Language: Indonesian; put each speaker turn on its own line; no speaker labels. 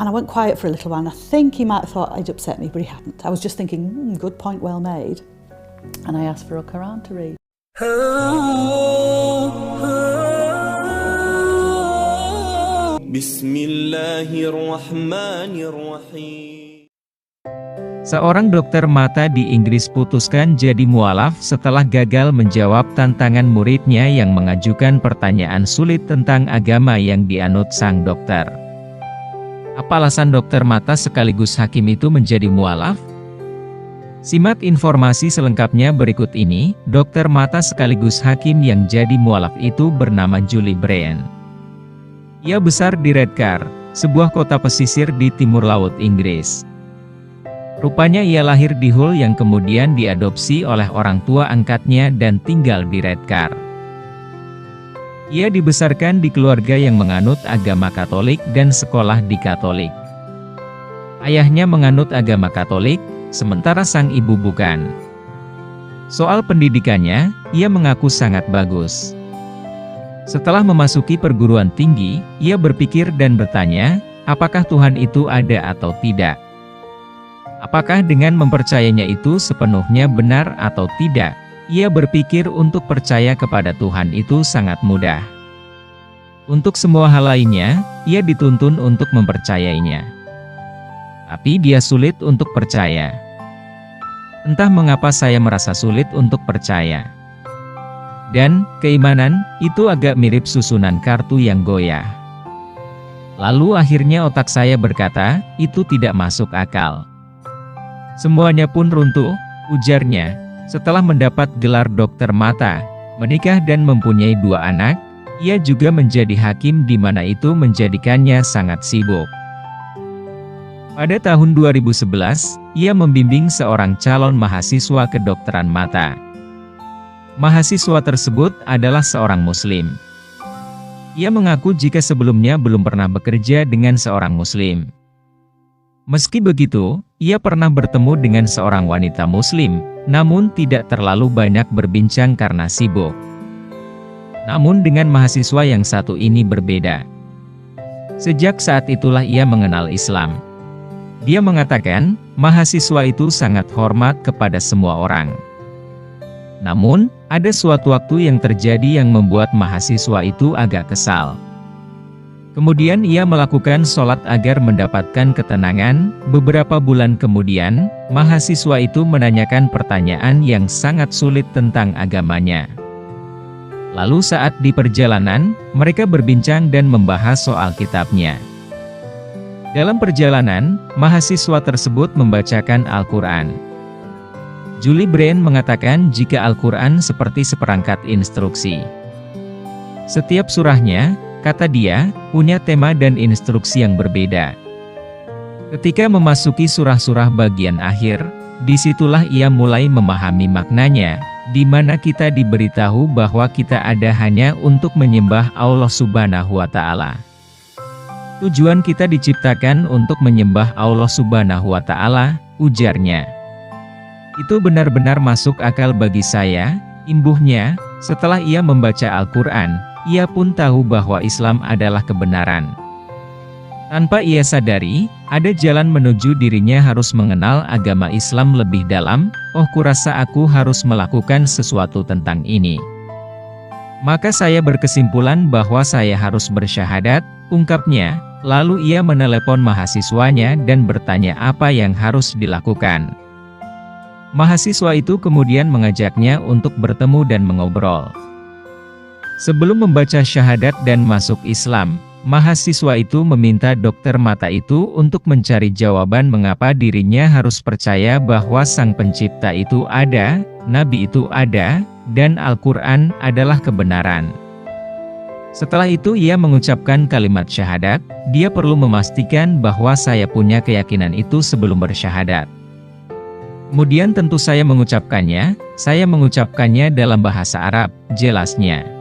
And I went quiet for a little while, and I think he might have thought I'd upset me, but he hadn't. I was just thinking, good point, well made. And I asked for a Quran to read.
Bismillahirrahmanirrahim.
Seorang dokter mata di Inggris putuskan jadi mualaf setelah gagal menjawab tantangan muridnya yang mengajukan pertanyaan sulit tentang agama yang dianut sang dokter. Apa alasan dokter mata sekaligus hakim itu menjadi mualaf? Simak informasi selengkapnya berikut ini. Dokter mata sekaligus hakim yang jadi mualaf itu bernama Julie Bryan. Ia besar di Redcar, sebuah kota pesisir di timur laut Inggris. Rupanya ia lahir di Hull yang kemudian diadopsi oleh orang tua angkatnya dan tinggal di Redcar. Ia dibesarkan di keluarga yang menganut agama Katolik dan sekolah di Katolik. Ayahnya menganut agama Katolik, sementara sang ibu bukan. Soal pendidikannya, ia mengaku sangat bagus. Setelah memasuki perguruan tinggi, ia berpikir dan bertanya, apakah Tuhan itu ada atau tidak? Apakah dengan mempercayainya itu sepenuhnya benar atau tidak? Ia berpikir untuk percaya kepada Tuhan itu sangat mudah. Untuk semua hal lainnya, ia dituntun untuk mempercayainya. Tapi dia sulit untuk percaya. Entah mengapa saya merasa sulit untuk percaya. Dan, keimanan, itu agak mirip susunan kartu yang goyah. Lalu akhirnya otak saya berkata, itu tidak masuk akal. Semuanya pun runtuh, ujarnya. Setelah mendapat gelar dokter mata, menikah dan mempunyai 2 anak, ia juga menjadi hakim di mana itu menjadikannya sangat sibuk. Pada tahun 2011, ia membimbing seorang calon mahasiswa kedokteran mata. Mahasiswa tersebut adalah seorang Muslim. Ia mengaku jika sebelumnya belum pernah bekerja dengan seorang Muslim. Meski begitu, ia pernah bertemu dengan seorang wanita Muslim, namun tidak terlalu banyak berbincang karena sibuk. Namun dengan mahasiswa yang satu ini berbeda. Sejak saat itulah ia mengenal Islam. Dia mengatakan, mahasiswa itu sangat hormat kepada semua orang. Namun, ada suatu waktu yang terjadi yang membuat mahasiswa itu agak kesal. Kemudian ia melakukan sholat agar mendapatkan ketenangan. Beberapa bulan kemudian, mahasiswa itu menanyakan pertanyaan yang sangat sulit tentang agamanya. Lalu saat di perjalanan, mereka berbincang dan membahas soal kitabnya. Dalam perjalanan, mahasiswa tersebut membacakan Al-Quran. Julie Bryan mengatakan jika Al-Quran seperti seperangkat instruksi. Setiap surahnya, kata dia, punya tema dan instruksi yang berbeda. Ketika memasuki surah-surah bagian akhir, disitulah ia mulai memahami maknanya, di mana kita diberitahu bahwa kita ada hanya untuk menyembah Allah Subhanahu wa Ta'ala. Tujuan kita diciptakan untuk menyembah Allah Subhanahu wa Ta'ala, ujarnya. Itu benar-benar masuk akal bagi saya, imbuhnya, setelah ia membaca Al-Quran. Ia pun tahu bahwa Islam adalah kebenaran. Tanpa ia sadari, ada jalan menuju dirinya harus mengenal agama Islam lebih dalam. Oh, kurasa aku harus melakukan sesuatu tentang ini. Maka saya berkesimpulan bahwa saya harus bersyahadat, ungkapnya. Lalu ia menelepon mahasiswanya dan bertanya apa yang harus dilakukan. Mahasiswa itu kemudian mengajaknya untuk bertemu dan mengobrol. Sebelum membaca syahadat dan masuk Islam, mahasiswa itu meminta dokter mata itu untuk mencari jawaban mengapa dirinya harus percaya bahwa Sang Pencipta itu ada, Nabi itu ada, dan Al-Quran adalah kebenaran. Setelah itu ia mengucapkan kalimat syahadat. Dia perlu memastikan bahwa saya punya keyakinan itu sebelum bersyahadat. Kemudian tentu saya mengucapkannya dalam bahasa Arab, jelasnya.